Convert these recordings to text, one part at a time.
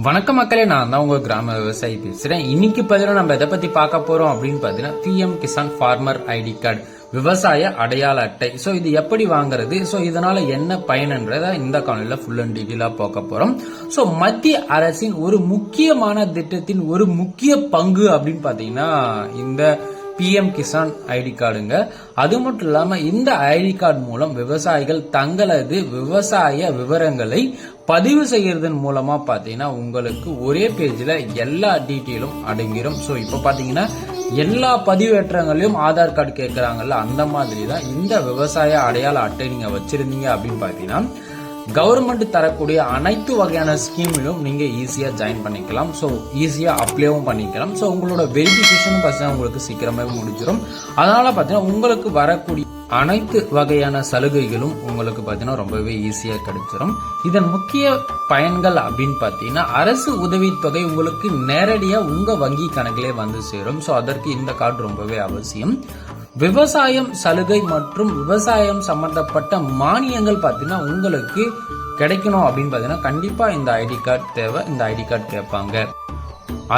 வணக்கம் மக்களே, நான் தான் உங்க கிராம விவசாயி பேசுறேன். இன்னைக்கு பதில நம்ம எதை பத்தி பார்க்க போறோம் அப்படின்னு பாத்தீங்கன்னா PM Kisan farmer ID card, விவசாய அடையாள அட்டை. சோ இது எப்படி வாங்குறது, சோ இதனால என்ன பயன்ன்றத இந்த காணொலியில ஃபுல் அண்ட் டீடைலா பார்க்க போறோம். சோ மத்திய அரசின் ஒரு முக்கியமான திட்டத்தின் ஒரு முக்கிய பங்கு அப்படின்னு பாத்தீங்கன்னா இந்த பிஎம் கிசான் ஐடி கார்டுங்க. அது மட்டும் இல்லாம இந்த ஐடி கார்டு மூலம் விவசாயிகள் தங்களது விவசாய விவரங்களை பதிவு செய்யறதன் மூலமா பாத்தீங்கன்னா உங்களுக்கு ஒரே பேஜ்ல எல்லா டீட்டெயிலும் அடங்கிடும். சோ இப்ப பாத்தீங்கன்னா எல்லா பதிவேற்றங்களையும் ஆதார் கார்டு கேட்கறாங்கல்ல, அந்த மாதிரி தான் இந்த விவசாய அடையாள அட்டை நீங்க வச்சிருந்தீங்க அப்படின்னு பாத்தீங்கன்னா கவர்மெண்ட் தரக்கூடிய அனைத்து வகையான ஸ்கீமிலும் நீங்க ஈஸியா ஜாயின் பண்ணிக்கலாம். சோ ஈஸியா அப்ளைவும் பண்ணிக்கலாம். சோ உங்களோட வெரிஃபிகேஷனும் பாத்தீங்கன்னா உங்களுக்கு சீக்கிரமே முடிஞ்சிடும். அதனால பாத்தீங்கன்னா உங்களுக்கு வரக்கூடிய அனைத்து வகையான சலுகைகளும் உங்களுக்கு பாத்தீங்கன்னா ரொம்பவே ஈஸியா கிடைச்சிடும். இதன் முக்கிய பயன்கள் அப்படின்னு பாத்தீங்கன்னா அரசு உதவித்தொகை உங்களுக்கு நேரடியா உங்க வங்கி கணக்கிலே வந்து சேரும். சோ அதற்கு இந்த கார்டு ரொம்பவே அவசியம். விவசாயம் சலுகை மற்றும் விவசாயம் சம்பந்தப்பட்ட மானியங்கள் பாத்தீங்கன்னா உங்களுக்கு கிடைக்கணும் அப்படின்னு பாத்தீங்கன்னா கண்டிப்பா இந்த ஐடி கார்டு தேவை. இந்த ஐடி கார்டு கேட்பாங்க.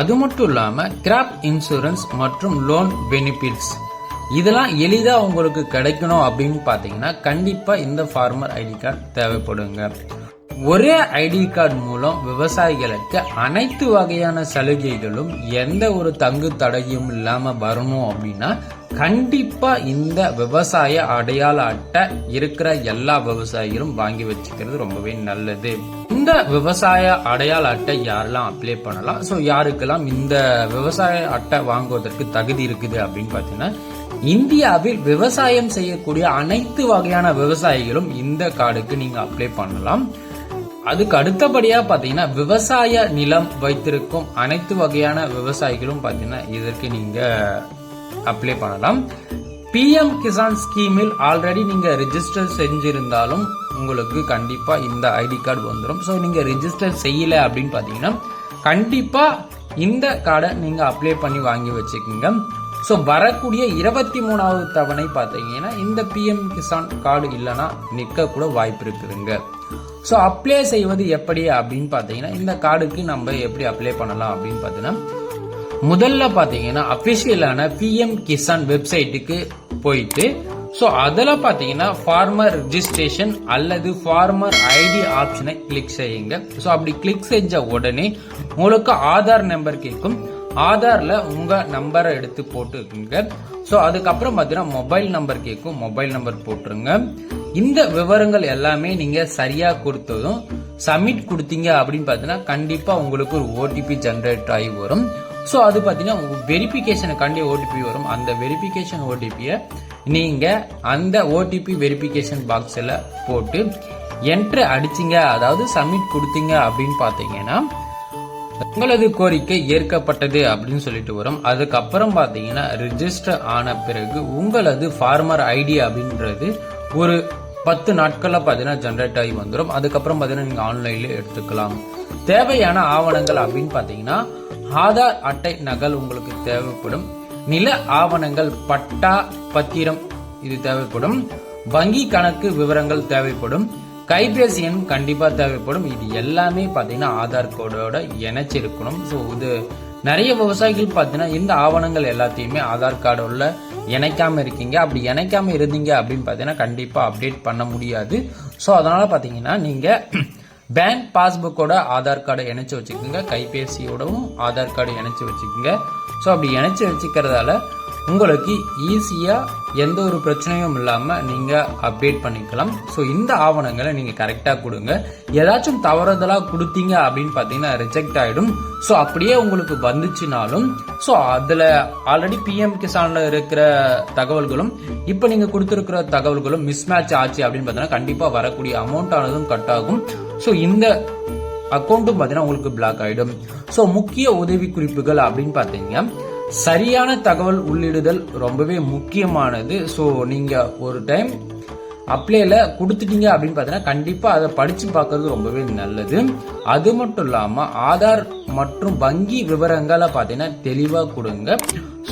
அது மட்டும் இல்லாம கிராப் இன்சூரன்ஸ் மற்றும் லோன் பெனிஃபிட்ஸ் இதெல்லாம் எளிதா உங்களுக்கு கிடைக்கணும் அப்படின்னு பாத்தீங்கன்னா கண்டிப்பா இந்த ஃபார்மர் ஐடி கார்டு தேவைப்படுங்க. ஒரே ஐடி கார்டு மூலம் விவசாயிகளுக்கு அனைத்து வகையான சலுகைகளும் எந்த ஒரு தங்கு தடையும் இல்லாம வரணும் அப்படின்னா கண்டிப்பா இந்த விவசாய அடையாள அட்டை இருக்கிற எல்லா விவசாயிகளும் வாங்கி வச்சுக்கிறது ரொம்பவே நல்லது. இந்த விவசாய அடையாள அட்டை யாரெல்லாம் அப்ளை பண்ணலாம், சோ யாருக்கெல்லாம் இந்த விவசாய அட்டை வாங்குவதற்கு தகுதி இருக்குது அப்படின்னு பாத்தீங்கன்னா இந்தியாவில் விவசாயம் செய்யக்கூடிய அனைத்து வகையான விவசாயிகளும் இந்த கார்டுக்கு நீங்க அப்ளை பண்ணலாம். அதுக்கு அடுத்தபடியா பாத்தீங்கன்னா விவசாய நிலம் வைத்திருக்கும் அனைத்து வகையான விவசாயிகளும் பாத்தீங்கன்னா இதற்கு நீங்க அப்ளை பண்ணலாம். பிஎம் கிசான் ஸ்கீமில் ஆல்ரெடி நீங்க ரெஜிஸ்டர் செஞ்சிருந்தாலும் உங்களுக்கு கண்டிப்பா இந்த ஐடி கார்டு வந்துடும். சோ நீங்க ரெஜிஸ்டர் செய்யல அப்படின்னு பாத்தீங்கன்னா கண்டிப்பா இந்த கார்டை நீங்க அப்ளை பண்ணி வாங்கி வச்சுக்கோங்க. சோ வரக்கூடிய 23வது தவணை பாத்தீங்கன்னா இந்த பிஎம் கிசான் கார்டு இல்லைன்னா நிக்க கூட வாய்ப்பு இருக்குதுங்க. சோ அப்ளை செய்வது எப்படி அப்படின்னு பாத்தீங்கன்னா இந்த கார்டுக்கு நம்ம எப்படி அப்ளை பண்ணலாம் அப்படின்னு பாத்தீங்கன்னா முதல்ல பாத்தீங்கன்னா அபிஷியலான பிஎம் கிசான் வெப்சைட்டுக்கு போயிட்டு சோ அதுல பாத்தீங்கன்னா ஃபார்மர் ரெஜிஸ்ட்ரேஷன் அல்லது ஃபார்மர் ஐடி ஆப்ஷனை கிளிக் செய்யுங்க. சோ அப்படி கிளிக் செஞ்ச உடனே உங்களுக்கு ஆதார் நம்பர் கேட்கும். ஆதார்ல உங்க நம்பரை எடுத்து போட்டுருங்க. சோ அதுக்கப்புறம் பாத்தீங்கன்னா மொபைல் நம்பர் கேட்கும். மொபைல் நம்பர் போட்டுருங்க. இந்த விவரங்கள் எல்லாமே நீங்க சரியா கொடுத்ததும் சப்மிட் கொடுத்தீங்க அப்படின்னு பாத்தீங்கன்னா கண்டிப்பா உங்களுக்கு ஒரு ஓடிபி ஜெனரேட் ஆகி வரும். சோ அது பாத்தீங்கன்னா வெரிபிகேஷனுக்காண்டி ஓடிபி வரும். அந்த வெரிபிகேஷன் ஓடிபிய நீங்க அந்த ஓடிபி வெரிபிகேஷன் பாக்ஸ்ல போட்டு என்ட்ரு அடிச்சீங்க, அதாவது சப்மிட் கொடுத்தீங்க அப்படின்னு பாத்தீங்கன்னா உங்களது கோரிக்கை ஏற்கப்பட்டது அப்படின்னு சொல்லிட்டு வரும். அதுக்கப்புறம் பாத்தீங்கன்னா ரிஜிஸ்டர் ஆன பிறகு உங்களது ஃபார்மர் ஐடி அப்படின்றது ஒரு 10 நாட்கள்ல பாத்தீங்கன்னா ஜெனரேட் ஆகி வந்துடும். அதுக்கப்புறம் பாத்தீங்கன்னா நீங்க ஆன்லைன்ல எடுத்துக்கலாம். தேவையான ஆவணங்கள் அப்படின்னு பாத்தீங்கன்னா ஆதார் அட்டை நகல் உங்களுக்கு தேவைப்படும். நில ஆவணங்கள், பட்டா, பத்திரம் இது தேவைப்படும். வங்கி கணக்கு விவரங்கள் தேவைப்படும். கைபேசி எண் கண்டிப்பா தேவைப்படும். இது எல்லாமே பாத்தீங்கன்னா ஆதார் கார்டோட இணைச்சிருக்கணும். சோ இது நிறைய விவசாயிகள் பாத்தீங்கன்னா இந்த ஆவணங்கள் எல்லாத்தையுமே ஆதார் கார்டோட இணைக்காம இருக்கீங்க. அப்படி இணைக்காம இருந்தீங்க அப்படின்னு பாத்தீங்கன்னா கண்டிப்பா அப்டேட் பண்ண முடியாது. சோ அதனால பாத்தீங்கன்னா நீங்க பேங்க் பாஸ்புக்கோட ஆதார் கார்டை இணைச்சு வச்சுக்கோங்க. கைபேசியோடவும் ஆதார் கார்டு இணைச்சு வச்சுக்கோங்க. சோ அப்படி இணைச்சு வச்சுக்கிறதால உங்களுக்கு ஈஸியா எந்த ஒரு பிரச்சனையும் இல்லாம நீங்க அப்டேட் பண்ணிக்கலாம். சோ இந்த ஆவணங்களை நீங்க கரெக்டா கொடுங்க. ஏதாச்சும் தவறுதலா கொடுத்தீங்க அப்படின்னு பாத்தீங்கன்னா ரிஜெக்ட் ஆயிடும். சோ அப்படியே உங்களுக்கு வந்துச்சுனாலும் சோ அதுல ஆல்ரெடி பிஎம் கிசான்ல இருக்கிற தகவல்களும் இப்ப நீங்க கொடுத்திருக்கிற தகவல்களும் மிஸ்மேட்ச் ஆச்சு அப்படின்னு பாத்தீங்கன்னா கண்டிப்பா வரக்கூடிய அமௌண்ட் ஆனதும் கட் ஆகும். சோ இந்த அக்கௌண்ட்டும் பாத்தீங்கன்னா உங்களுக்கு பிளாக் ஆயிடும். சோ முக்கிய உதவி குறிப்புகள் அப்படின்னு பாத்தீங்கன்னா சரியான தகவல் உள்ளிடுதல் ரொம்பவே முக்கியமானது. சோ நீங்க ஒரு டைம் அப்ளைல கொடுத்துட்டீங்க அப்படின்னு பாத்தீங்கன்னா கண்டிப்பா அதை படிச்சு பார்க்கறது ரொம்பவே நல்லது. அது மட்டும் இல்லாம ஆதார் மற்றும் வங்கி விவரங்களை பாத்தீங்கன்னா தெளிவா கொடுங்க.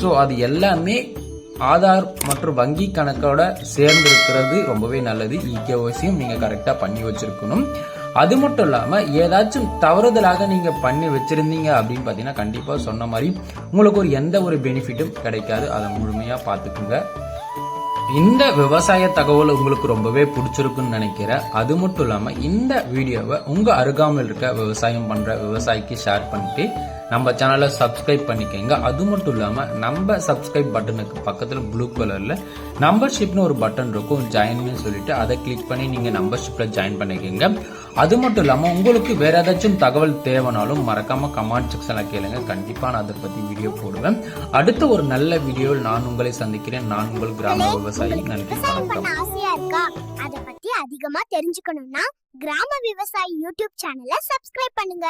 சோ அது எல்லாமே ஆதார் மற்றும் வங்கி கணக்கோட சேர்ந்து இருக்கிறது ரொம்பவே நல்லது. இகேஒய்சியும் நீங்க கரெக்டா பண்ணி வச்சிருக்கணும். அது மட்டும் இல்லாம ஏதாச்சும் தவறுதலாக நீங்க பண்ணி வச்சிருந்தீங்க அப்படின்னு பாத்தீங்கன்னா கண்டிப்பா சொன்ன மாதிரி உங்களுக்கு எந்த ஒரு பெனிஃபிட்டும் கிடைக்காது. அதை முழுமையா பாத்துக்குங்க. இந்த விவசாய தகவல் உங்களுக்கு ரொம்பவே பிடிச்சிருக்குன்னு நினைக்கிறேன். அது மட்டும் இல்லாம இந்த வீடியோவை உங்க அருகாமையில் இருக்க விவசாயம் பண்ற விவசாயிக்கு ஷேர் பண்ணிட்டு நம்ம சேனலை சப்ஸ்கிரைப் பண்ணிக்கங்க. அது மட்டும் இல்லாம நம்ம சப்ஸ்கிரைப் பட்டனுக்கு பக்கத்துல ப்ளூ கலர்ல மெம்பர்ஷிப்னு ஒரு பட்டன் இருக்கும், ஜாயின்னு சொல்லிட்டு அதை கிளிக் பண்ணி நீங்க மெம்பர்ஷிப்ல ஜாயின் பண்ணிக்கங்க. அது மட்டும் இல்லாம உங்களுக்கு வேற ஏதாச்சும் தகவல் தேவைனாலும் மறக்காம கமெண்ட் செக்ஷன்ல கேளுங்க. கண்டிப்பா நான் அதை பத்தி வீடியோ போடுவேன். அடுத்த ஒரு நல்ல வீடியோவில் நான் உங்களை சந்திக்கிறேன். நான் உங்கள் கிராம விவசாயி. நன்றி, வணக்கம். ஆசையா இருக்கா? அத பத்தி அதிகமா தெரிஞ்சுக்கணும்னா கிராம விவசாயி யூடியூப் சேனலை சப்ஸ்கிரைப் பண்ணுங்க.